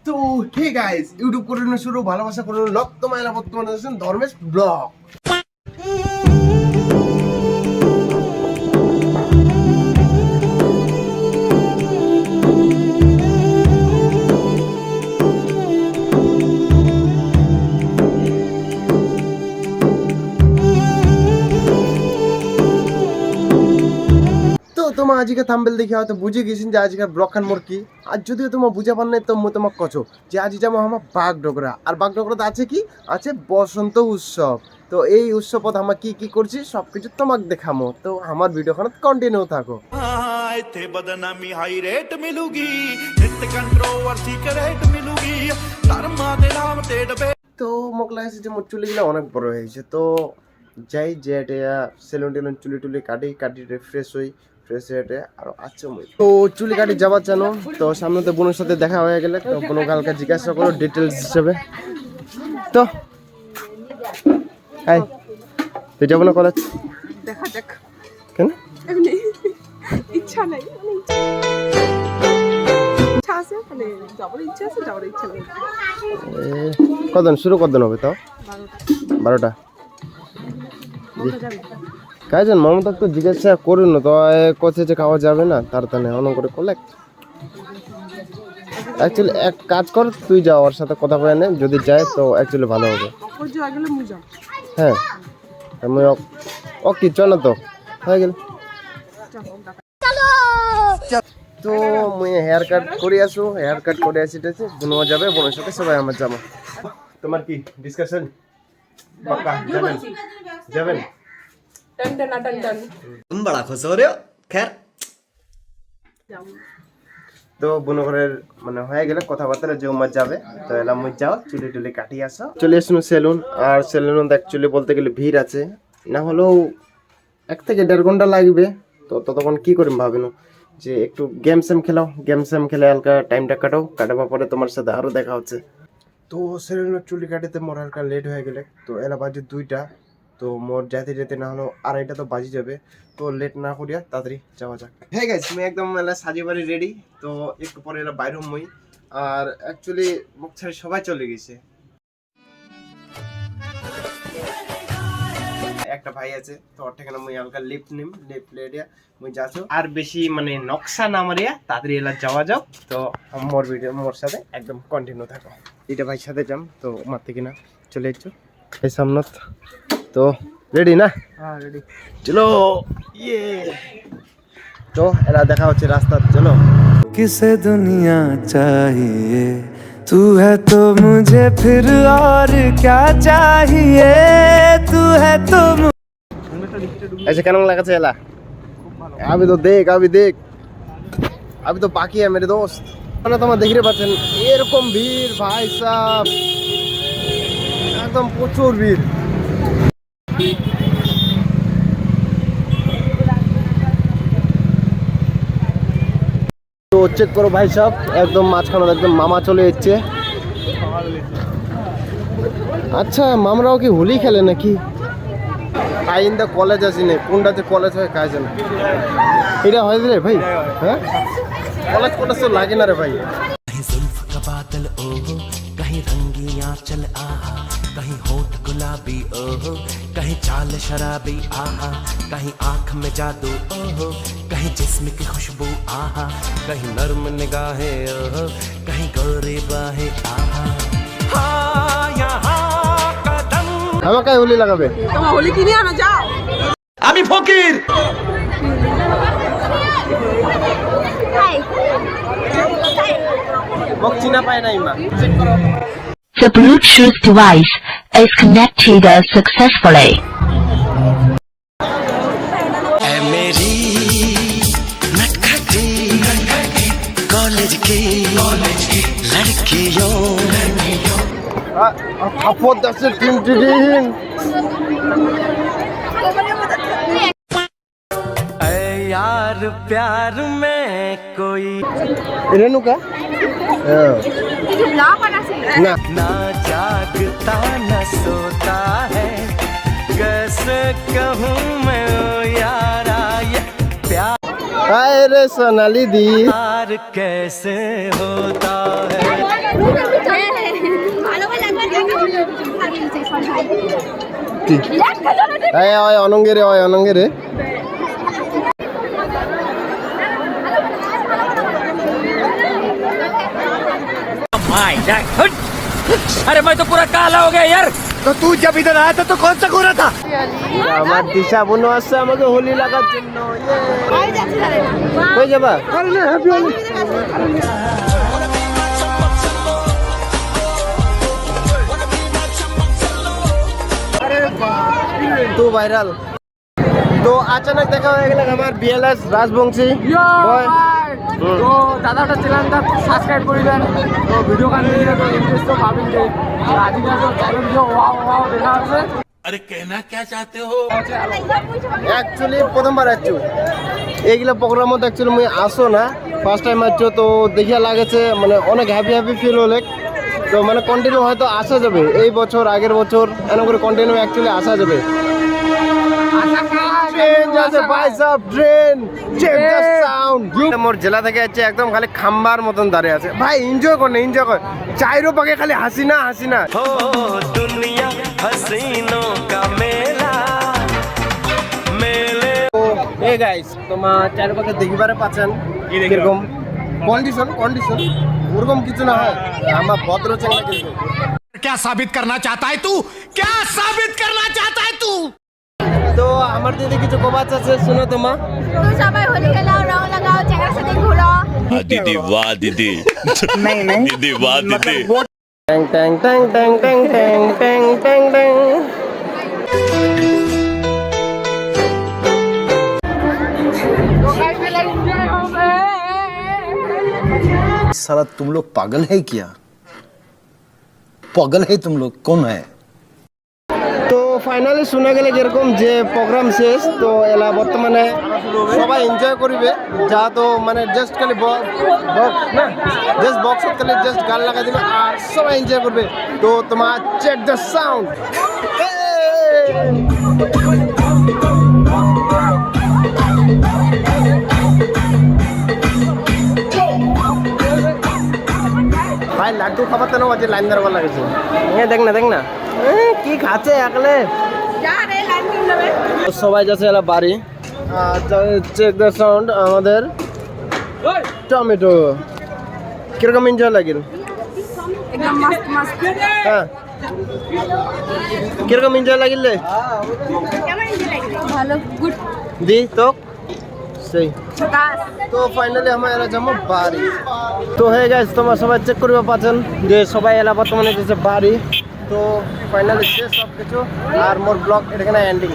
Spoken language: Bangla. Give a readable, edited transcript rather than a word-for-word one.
তো হে গাইস, ইউটিউব করে শুরু ভালোবাসা করে লক তোমায়লা বর্তমানে আছেন ধর্মেশ ব্লগ। তোমার আজকে থাম্বেল দেখে হয়তো বুঝে গেছেন যে আজকে ব্লগখান মোর কি। আর যদিও তোমার বুঝা পার নাই তো মই তোমাক কছো যে আজ যাবো আমার বাগডগরা। আর বাগডগরাতে আছে কি আছে বসন্ত উৎসব। তো এই উৎসবত আমরা কি কি করছি সব কিছু তোমাক দেখামো। তো আমার ভিডিওখানে কন্টিনিউ থাকো। थे बदनामी हाई रेट मिलूगी नित्य कंट्रोवर्सी के रेट मिलूगी धर्मा दे नाम ते डबे। তো মোক লাগছে যে মোর চুলিগুলো অনেক বড় হয়েছে। তো যাই যে এটা সেলুন টেলুন চুলি টুলি কাটি ফ্রেশ হই। আর আচ্ছা তো চুলি কাটি যাবার জানো। তো সামনে তো বোনের সাথে দেখা হয়ে গেলে তো বোন কালকে জিজ্ঞাসা করো ডিটেলস হিসেবে। তো হাই তুই যাবো না কলেজ? দেখা যাক। কেন? এমনি ইচ্ছা নাই, ইচ্ছা আছে মানে যাবার ইচ্ছা আছে, যাবার ইচ্ছা নেই। কতদিন শুরু কতদিন হবে তাও? 12টা। কাজেন মমতা তো জিজ্ঞাসা করুন তো কোথায় যে খাওয়া যাবে না তার তানে অন করে করলে অ্যাকচুয়ালি এক কাজ কর তুই যা ওর সাথে কথা বলে নে, যদি যায় তো অ্যাকচুয়ালি ভালো হবে। হ্যাঁ আমি ও কি চল তো হয়ে গেল। তো মুই হেয়ার কাট করে আসো, হেয়ার কাট করে আসিতেছে বোনও যাবে, বোনের সাথে সবাই আমার যাবো। তোমার কি ডিসকাশন পাক্কা যাবেন? যাবেন तुम बड़ा खुश हो रहे हो। खैर তো বোনঘরের মানে হয়ে গেলে কথাবার্তা যে উমার যাবে তো এলাম মুই যাও চুলি টুলি কাটিয়ে আসো। চলে এসো সেলুন। আর সেলুন অ্যাকচুয়ালি বলতে গেলে ভিড় আছে, না হলেও 1 থেকে 1.5 ঘন্টা লাগবে। তো ততক্ষণ কি করিম ভাবিনো যে একটু গেম সেম খেলাও, গেম সেম খেলে হালকা টাইমটা কাটাবার পরে তোমার সাথে আরো দেখা হচ্ছে। তো সেলুনের চুলি কাটিতে মোর হালকা লেট হয়ে গেলে তো এলা বাজে 2টা। তো মোর যেতে যেতে না হলো 2:30 তো বাজি যাবে। তো লেট না করিয়া তাড়াতাড়ি যাওয়া যাক। হ্যাঁ গাইস আমি একদম এলা সাজি বাড়ি রেডি। তো একটু পরে এলা বাইরে মই। আর অ্যাকচুয়ালি মুখ ছাড়ি সবাই চলে গেছে। একটা ভাই আছে তো ওর থেকে মুই হালকা লিফট নিম, লিফট লেডিয়া মুই যাচ্ছো। আর বেশি মানে নকশা না মারিয়া তাড়াতাড়ি এলা যাওয়া যাও। তো মোর ভিডিও মোর সাথে একদম কন্টিনিউ থাকো। এটা ভাই সাথে যাম তো মার থেকে না চলে এসছো এই সামনত। তো রেডি না? হ্যাঁ রেডি, চলো। ইয়ে তো এরা দেখা হচ্ছে রাস্তা, চলো। किसे दुनिया चाहिए तू है तो मुझे फिर और क्या चाहिए तू है तो ऐसे কেমন লাগাছে এলা? अभी तो देख अभी तो बाकी है मेरे दोस्त। মানে তোমরা দেখতে পাচ্ছেন এরকম ভিড় ভাই সাহেব, একদম প্রচুর ভিড়। তো চেক করো ভাই সাহেব একদম মাঝখানে একদম মামা চলে এসছে। আচ্ছা মামরাও কি হোলি খেলে নাকি? আইন্দা কলেজ আসি না, কোনটাতে কলেজ হয় কাজ জানে। এটা হয় রে ভাই? হ্যাঁ কলেজ তো লাগে না রে ভাই। कहीं जुल्फ का बादल ओहो कहीं रंगियां चल आहा कहीं होठ गुलाबी ओहो कहीं चाल शराबी आहा कहीं आंख में जादू ओहो कहीं जिस्म की खुशबू आहा कहीं नर्म निगाहें ओहो कहीं गोरी बाहें आहा हाँ यहाँ कदम। আমাকে হোলি লাগাবে? তোমার হোলি কিনে আনো যাও। আমি ফকির। মোক চিনা পায় নাই মা। The Bluetooth device is connected successfully. ऐ मेरी नटखटी कॉलेज की लड़कियों আপদ আছে টিম টিম। ऐ यार प्यार में कोई রেনুকা না ना जागता न सोता है कैसे कहूँ मैं ओ यारा ये प्यार আরে সোনালি দি कैसे होता है কি এই ওই অনঙ্গে রে अरे मैं तो पूरा काला हो गया यार। तो तू जब इधर आया था तो कौन सा गोरा था? আমার দিশা বোনও আসছে আমাকে হোলি লাগার জন্য কই যাবা হ্যাপি হোলি तो वायरल तो अचानक देखा হয়ে গেল আমার বিএলএস রাজবংশী বয় তো দাদাটা চ্যানেলটা সাবস্ক্রাইব করে দেন তো ভিডিও কান দিয়ে তো ইন্টারেস্ট পাবেন যে আজকে তো চ্যানেল ভিডিও ওয়াও দেখা আছে। अरे कहना क्या चाहते हो? অ্যাকচুয়ালি প্রথমবার আসছো এইগুলো প্রোগ্রামও অ্যাকচুয়ালি মুই আসো না ফার্স্ট টাইম আসছো তো দেখিয়া লাগেছে মানে অনেক হ্যাপি ফিল হলে তো মানে কন্টিনিউ হয়তো আসা যাবে এই বছর আগের বছর এরকম করে কন্টিনিউ অ্যাকচুয়ালি আসা যাবে ট্রেন যাচ্ছে ভাই সব ট্রেন চেক দ্য সাউন্ড মোর জেলা থেকে আছে একদম খালি খাম্বার মতন দাঁড়িয়ে আছে ভাই এনজয় কর না এনজয় কর চাইরো পাকে খালি হাসিনা हो दुनिया हसीनों का मेला मेले এ গাইস তোমার চারপাশে দেখিবারে পাচ্ছেন কিরকম কন্ডিশন ওরকম কিছু না হয় আমার ভদ্র চ্যানেল কিন্তু क्या साबित करना चाहता है तू? क्या साबित करना चाहता है तू? তো আমার দিদি কিছু কবাচ আছে শুনো তোমা তো সবাই হোলি খেলাও রং লাগাও চেহারা সাথে ঘুরো दीदी वाह दीदी नहीं दीदी वाह दीदी ট্যাং ট্যাং ট্যাং ট্যাং ট্যাং ট্যাং ট্যাং ট্যাং ট্যাং साला तुम लोग पागल है क्या? पागल है तुम लोग? कौन है? তো ফাইনালি শোনা গেলে যেরকম যে প্রোগ্রাম শেষ তো এলা বর্তমানে সবাই এনজয় করিবে যা তো মানে জাস্ট খালি বক্স না জাস্ট বক্স খালি জাস্ট গান লাগাই দিবে আর সবাই এনজয় করবে তো তোমার চেক দ্য সাউন্ড ভাই লাড্ডু খাবার তো আজ লাইন দাঁড়াবার লাগেছে দেখ না কি খাচ্ছে একলে যা রে লাইন দিয়ে নেবে সবাই যাচ্ছে এলা বাড়ি চেক দ্য সাউন্ড আমাদের টমেটো কিরকম এনজয় লাগিল একদম মস্ত মস্ত হ্যাঁ কিরকম এনজয় লাগিল রে কেমন এনজয় লাগলো ভালো গুড দি তো সেই ঝকাস তো ফাইনালি আমরা এলা যাবো বাড়ি তো হয়ে গেছে তোমার সবাই চেক করবে পাচ্ছেন যে সবাই এলা বর্তমানে যাচ্ছে বাড়ি তো ফাইনালি শেষ সব কিছু আর মোর ব্লগ এখানে এন্ডিং